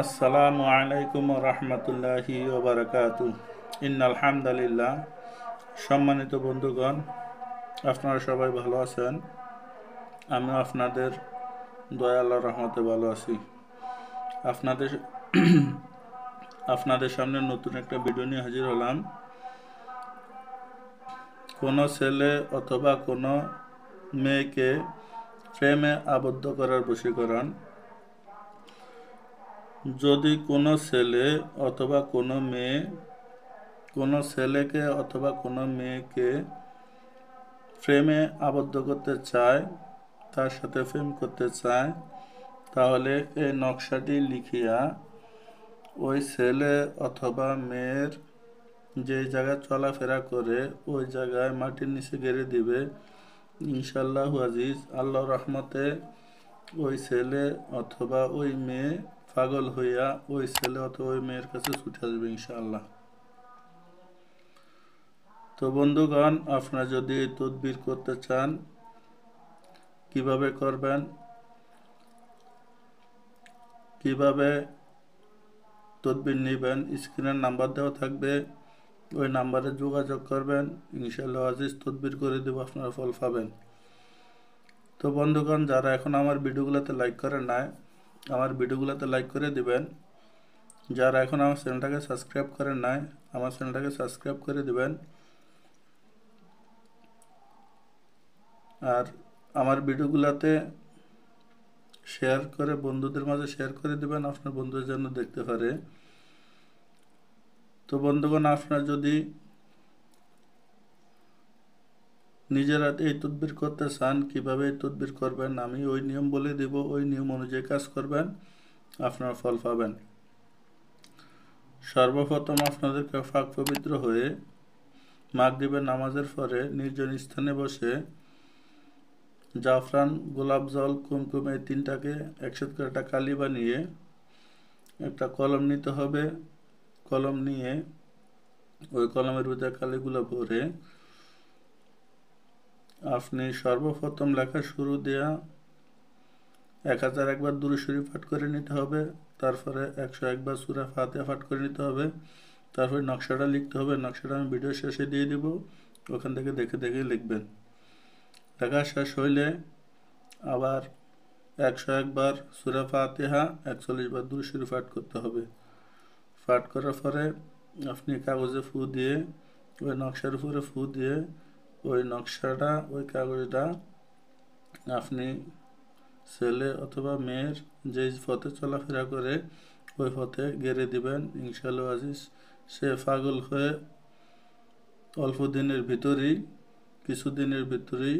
আসসালামু আলাইকুম রহমতুল্লাহি ওবরাকাতু। ইন্নাল হামদুলিল্লাহ। সম্মানিত বন্ধুগণ, আপনারা সবাই ভালো আছেন? আমি আপনাদের দয়া আল্লাহর রহমতে ভালো আছি। আপনাদের আপনাদের সামনে নতুন একটা ভিডিও নিয়ে হাজির হলাম। কোনো ছেলে অথবা কোনো মেয়েকে প্রেমে আবদ্ধ করার বশীকরণ। যদি কোনো ছেলে অথবা কোনো ছেলেকে অথবা কোনো মেয়েকে প্রেমে আবদ্ধ করতে চায়, তার সাথে প্রেম করতে চায়, তাহলে এই নকশাটি লিখিয়া ওই ছেলে অথবা মেয়ের যে জায়গায় চলাফেরা করে ওই জায়গায় মাটির নিচে গেড়ে দিবে। ইনশাল্লাহু আজিজ, আল্লাহর রহমতে ওই ছেলে অথবা ওই মেয়ে পাগল হইয়া ওই ছেলে অথবা ওই মেয়ের কাছে ছুটে আসবে ইনশাআল্লাহ। তো বন্ধুগণ, আপনারা যদি এই তদবির করতে চান, কিভাবে করবেন, কিভাবে তদবির নেবেন, স্ক্রিনের নাম্বার দেওয়া থাকবে, ওই নাম্বারে যোগাযোগ করবেন। ইনশাআল্লাহ আজিজ তদবির করে দেব, আপনারা ফল পাবেন। তো বন্ধুগণ, যারা এখন আমার ভিডিওগুলোতে লাইক করেন নাই, আমার ভিডিওগুলোতে লাইক করে দিবেন। যারা এখন আমার চ্যানেলটাকে সাবস্ক্রাইব করেন নাই, আমার চ্যানেলটাকে সাবস্ক্রাইব করে দিবেন। আর আমার ভিডিওগুলোতে শেয়ার করে বন্ধুদের মাঝে শেয়ার করে দিবেন, আপনার বন্ধুদের জন্য দেখতে পারে। তো বন্ধুগণ, আপনারা যদি নিজেরা এই তদবির করতে চান, কিভাবে এই তদবির করবেন আমি ওই নিয়ম বলে দেব, ওই নিয়ম অনুযায়ী কাজ করবেন, আপনারা ফল পাবেন। সর্বপ্রথম আপনাদেরকে পাক পবিত্র হয়ে মাগরিবের নামাজের পরে নির্জন স্থানে বসে জাফরান, গোলাপ জল, কুমকুম এই তিনটাকে একসাথে করে একটা কালি বানিয়ে একটা কলম নিতে হবে। কলম নিয়ে ওই কলমের ভিতরে কালিগুলো ভরে আপনি সর্বপ্রথম লেখা শুরু দেয়া 1001 বার দুরূদ শরীফ পাঠ করে নিতে হবে। তারপরে 101 বার সূরা ফাতিহা পাঠ করে নিতে হবে। তারপরে নকশাটা লিখতে হবে। নকশাটা আমি ভিডিও শেষে দিয়ে দিব, ওখান থেকে দেখে দেখে লিখবেন। লেখা শেষ হইলে আবার 101 বার সূরা ফাতিহা, 41 বার দুরূদ শরীফ পাঠ করতে হবে। পাঠ করার পরে আপনি কাগজে ফু দিয়ে ওই নকশার উপরে ফু দিয়ে ওই নকশাটা, ওই কাগজটা আপনি ছেলে অথবা মেয়ের যেই পথে চলাফেরা করে ওই পথে গেড়ে দিবেন। ইনশাআল্লাহ আজিজ, সে পাগল হয়ে অল্প দিনের ভিতরেই, কিছুদিনের ভিতরেই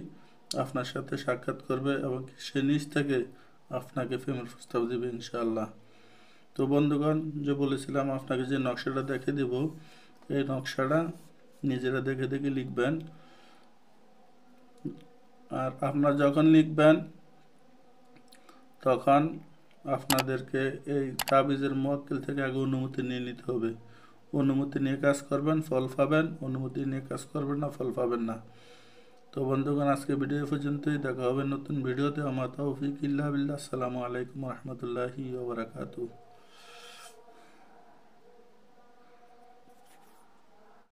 আপনার সাথে সাক্ষাৎ করবে এবং সে নিজ থেকে আপনাকে প্রেমের প্রস্তাব দেবে ইনশাআল্লাহ। তো বন্ধুগণ, যে বলেছিলাম আপনাকে যে নকশাটা দেখে দেব, এই নকশাটা নিজেরা দেখে দেখে লিখবেন। আর আপনারা যখন লিখবেন তখন আপনাদেরকে এই তাবিজের মুয়াক্কিল থেকে আগে অনুমতি নিয়ে নিতে হবে। অনুমতি নিয়ে কাজ করবেন, ফল পাবেন। অনুমতি নিয়ে কাজ করবেন না, ফল পাবেন না। তো বন্ধুগণ, আজকে ভিডিও পর্যন্তই। দেখা হবে নতুন ভিডিওতে। আমার তৌফিক ইল্লা বিল্লাহ। আসসালামু আলাইকুম রহমতুল্লাহি ওয়া বারাকাতুহু।